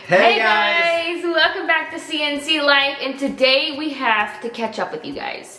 Hey guys, welcome back to CNC Life, and today we have to catch up with you guys.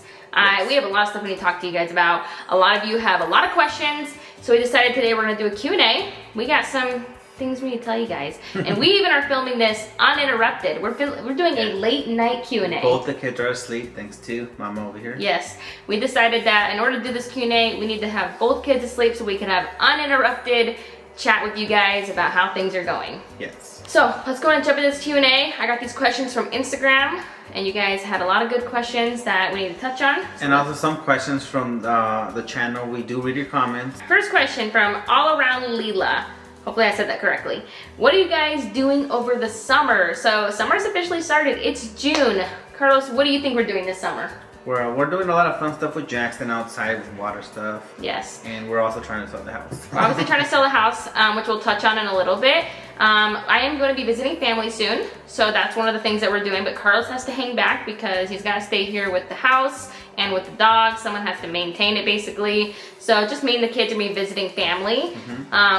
We have a lot of stuff we need to talk to you guys about. A lot of you have a lot of questions, so we decided today we're going to do a Q&A. We got some things we need to tell you guys, and we even are filming this uninterrupted. We're doing a late night Q&A. Both the kids are asleep, thanks to Mama over here. Yes, we decided that in order to do this Q&A, we need to have both kids asleep so we can have uninterrupted chat with you guys about how things are going. Yes. So let's go ahead and jump into this Q&A. I got these questions from Instagram, and you guys had a lot of good questions that we need to touch on. And also some questions from the channel. We do read your comments. First question from All Around Leela. Hopefully I said that correctly. What are you guys doing over the summer? So summer's officially started. It's June. Carlos, what do you think we're doing this summer? We're doing a lot of fun stuff with Jackson outside with water stuff. Yes. And we're also trying to sell the house. We're obviously trying to sell the house, which we'll touch on in a little bit. I am going to be visiting family soon, so that's one of the things that we're doing, but Carlos has to hang back because he's got to stay here with the house and with the dog. Someone has to maintain it, basically. So just me and the kids are going to be visiting family.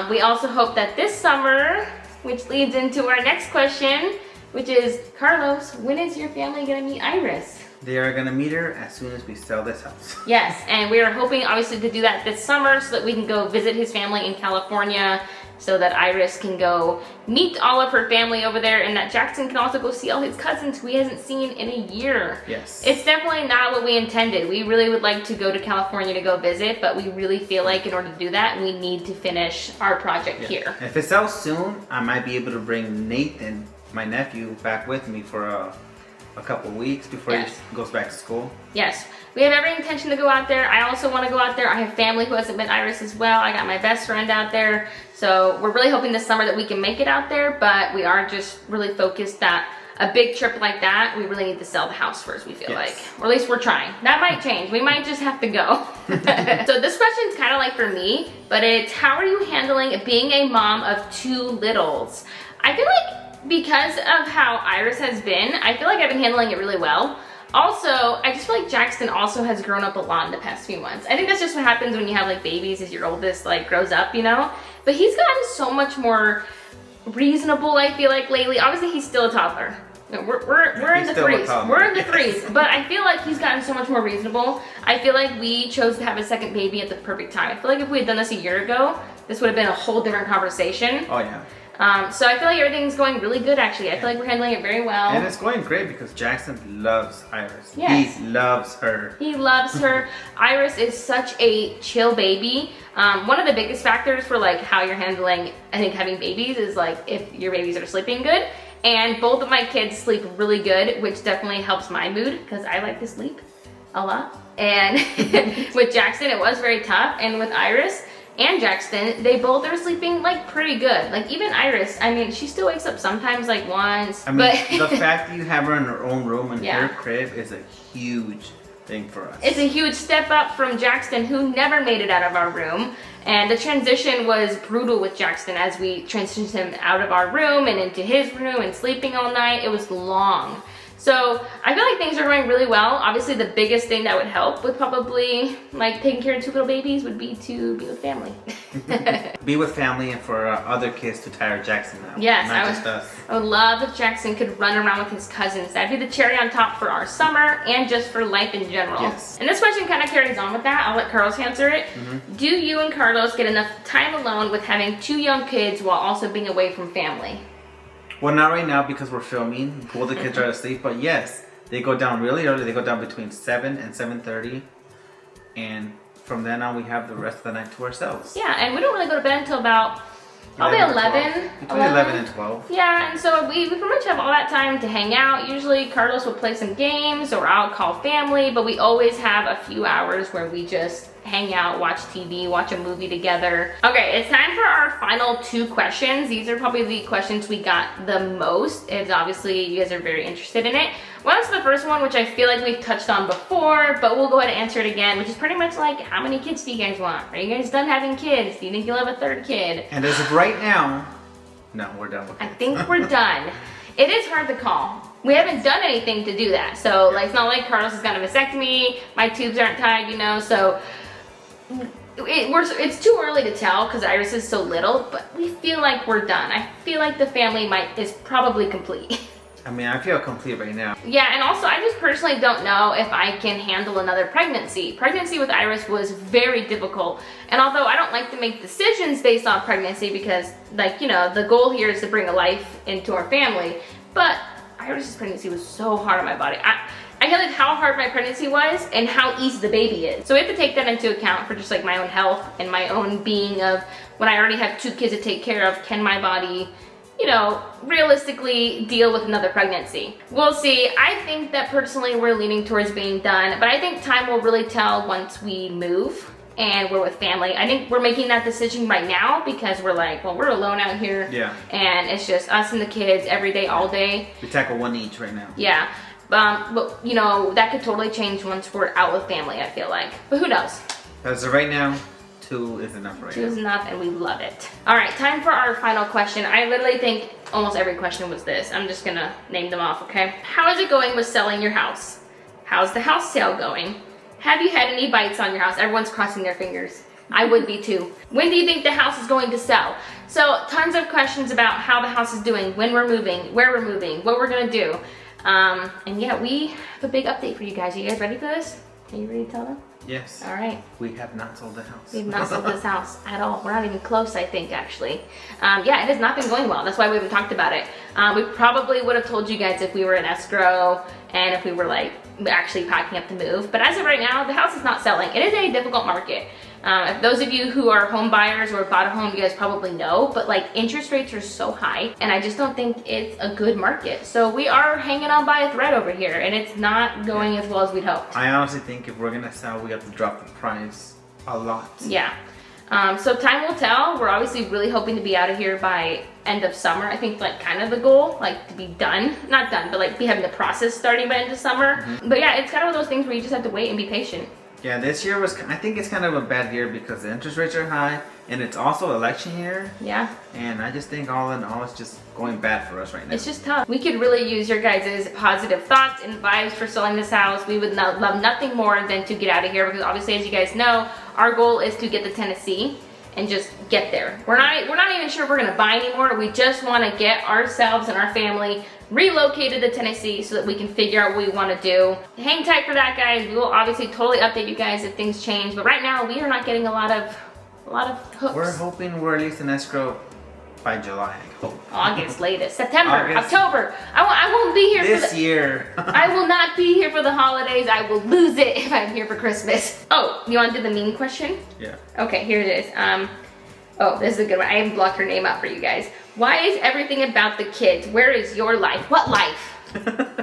We also hope that this summer, which leads into our next question, which is, Carlos, when is your family going to meet Iris? They are going to meet her as soon as we sell this house. Yes, and we are hoping, obviously, to do that this summer so that we can go visit his family in California, so that Iris can go meet all of her family over there, and that Jackson can also go see all his cousins who he hasn't seen in a year. Yes. It's definitely not what we intended. We really would like to go to California to go visit, but we really feel like in order to do that, we need to finish our project here. If it sells soon, I might be able to bring Nathan, my nephew, back with me for a couple weeks before he goes back to school. Yes, we have every intention to go out there. I also want to go out there. I have family who hasn't met Iris as well. I got my best friend out there. So we're really hoping this summer that we can make it out there, but we are just really focused that a big trip like that, we really need to sell the house first, we feel like. Or at least we're trying. That might change. We might just have to go. So this question's kind of like for me, but it's, how are you handling being a mom of two littles? I feel like because of how Iris has been, I feel like I've been handling it really well. Also, I just feel like Jackson also has grown up a lot in the past few months. I think that's just what happens when you have like babies, as your oldest like grows up, you know? But he's gotten so much more reasonable, I feel like, lately. Obviously, he's still a toddler. We're in the threes. We're in the threes. But I feel like he's gotten so much more reasonable. I feel like we chose to have a second baby at the perfect time. I feel like if we had done this a year ago, this would have been a whole different conversation. Oh yeah. So I feel like everything's going really good, actually. I feel like we're handling it very well. And it's going great because Jackson loves Iris. Yes. He loves her. He loves her. Iris is such a chill baby. One of the biggest factors for like how you're handling, I think, having babies is like if your babies are sleeping good. And both of my kids sleep really good, which definitely helps my mood because I like to sleep a lot. And with Jackson, it was very tough. And with Iris and Jackson, they both are sleeping like pretty good. Like even Iris, I mean, she still wakes up sometimes like once. I mean, the fact that you have her in her own room in her crib is a huge thing for us. It's a huge step up from Jackson, who never made it out of our room. And the transition was brutal with Jackson as we transitioned him out of our room and into his room and sleeping all night. It was long. So I feel like things are going really well. Obviously, the biggest thing that would help with probably like taking care of two little babies would be to be with family. Be with family and for other kids to tire Jackson out. Yes, not just us. I would love if Jackson could run around with his cousins. That'd be the cherry on top for our summer and just for life in general. Yes. And this question kind of carries on with that. I'll let Carlos answer it. Do you and Carlos get enough time alone with having two young kids while also being away from family? Well, not right now because we're filming. Both the kids are asleep, but yes, they go down really early. They go down between 7 and 7:30, and from then on, we have the rest of the night to ourselves. Yeah, and we don't really go to bed until about probably 11. Between 11 and 12. Yeah, and so we pretty much have all that time to hang out. Usually Carlos will play some games or I'll call family, but we always have a few hours where we just hang out, watch TV, watch a movie together. Okay, it's time for our final two questions. These are probably the questions we got the most. It's obviously you guys are very interested in it. Well, that's the first one, which I feel like we've touched on before, but we'll go ahead and answer it again, which is pretty much like, how many kids do you guys want? Are you guys done having kids? Do you think you'll have a third kid? And as of right now, no, we're done with it. I think we're done. It is hard to call. We haven't done anything to do that. So like, it's not like Carlos has got a vasectomy, my tubes aren't tied, you know, so it's too early to tell because Iris is so little, but we feel like we're done. I feel like the family is probably complete. I mean, I feel complete right now. Yeah, and also I just personally don't know if I can handle another pregnancy. Pregnancy with Iris was very difficult. And although I don't like to make decisions based on pregnancy because, like, you know, the goal here is to bring a life into our family, but Iris's pregnancy was so hard on my body. I can't believe how hard my pregnancy was and how easy the baby is. So we have to take that into account for just like my own health and my own being of when I already have 2 kids to take care of, can my body, you know, realistically deal with another pregnancy? We'll see. I think that personally we're leaning towards being done, but I think time will really tell once we move and we're with family. I think we're making that decision right now because we're like, well, we're alone out here. Yeah. And it's just us and the kids every day, all day. We tackle one each right now. Yeah. But you know, that could totally change once we're out with family, I feel like. But who knows? As of right now, 2 is enough right 2 now. is enough and we love it. All right, time for our final question. I literally think almost every question was this. I'm just gonna name them off, okay? How is it going with selling your house? How's the house sale going? Have you had any bites on your house? Everyone's crossing their fingers. I would be too. When do you think the house is going to sell? So tons of questions about how the house is doing, when we're moving, where we're moving, what we're gonna do. And yeah, we have a big update for you guys. Are you guys ready for this? Are you ready to tell them? Yes. All right. We have not sold the house. We've not sold this house at all. We're not even close, I think, actually. Yeah, it has not been going well. That's why we haven't talked about it. We probably would have told you guys if we were in escrow and if we were like actually packing up to move. But as of right now, the house is not selling. It is a difficult market. If those of you who are home buyers or bought a home, you guys probably know, but like interest rates are so high and I just don't think it's a good market. So we are hanging on by a thread over here and it's not going as well as we'd hoped. I honestly think if we're gonna sell, we have to drop the price a lot. Yeah. So time will tell. We're obviously really hoping to be out of here by end of summer. I think like kind of the goal, like to be done, not done, but like be having the process starting by end of summer. But yeah, it's kind of one of those things where you just have to wait and be patient. Yeah, this year I think it's kind of a bad year because the interest rates are high and it's also election year. Yeah. And I just think all in all, it's just going bad for us right now. It's just tough. We could really use your guys' positive thoughts and vibes for selling this house. We would love nothing more than to get out of here because obviously, as you guys know, our goal is to get to Tennessee and just get there. We're not even sure if we're gonna buy anymore. We just wanna get ourselves and our family relocated to Tennessee so that we can figure out what we want to do. Hang tight for that, guys. We will obviously totally update you guys if things change, but right now we are not getting a lot of hooks. We're hoping we're at least in escrow by July, I hope. August latest. September, August. October. I won't be here this year. I will not be here for the holidays. I will lose it if I'm here for Christmas. Oh, you want to do the meme question? Yeah. Okay, here it is. Oh, this is a good one. I even blocked her name out for you guys. Why is everything about the kids? Where is your life? What life?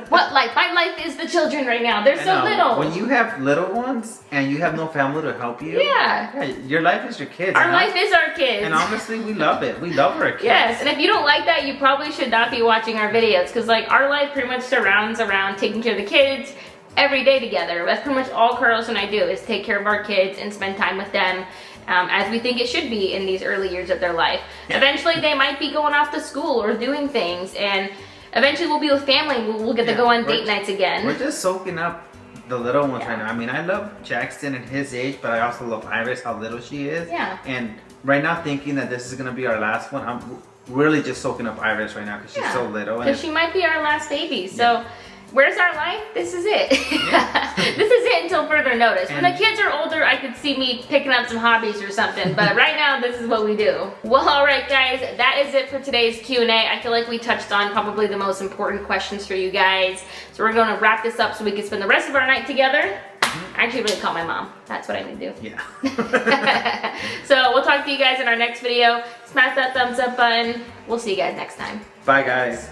What life? My life is the children right now. They're so little. When you have little ones and you have no family to help you, yeah, your life is your kids. Our life is our kids. And honestly, we love it. We love our kids. Yes, and if you don't like that, you probably should not be watching our videos because like our life pretty much surrounds around taking care of the kids every day together. That's pretty much all Carlos and I do is take care of our kids and spend time with them. As we think it should be in these early years of their life. Yeah. Eventually they might be going off to school or doing things and eventually we'll be with family. We'll get to go on date nights again. We're just soaking up the little ones right now. I mean, I love Jackson at his age, but I also love Iris, how little she is. Yeah. And right now thinking that this is going to be our last one, I'm really just soaking up Iris right now because she's so little. Because she might be our last baby. So where's our life? This is it. Yeah. This is it until further notice. When the kids are older, I could see me picking up some hobbies or something. But right now, this is what we do. Well, all right, guys. That is it for today's Q&A. I feel like we touched on probably the most important questions for you guys. So we're going to wrap this up so we can spend the rest of our night together. I actually really call my mom. That's what I need to do. Yeah. So we'll talk to you guys in our next video. Smash that thumbs up button. We'll see you guys next time. Bye, guys.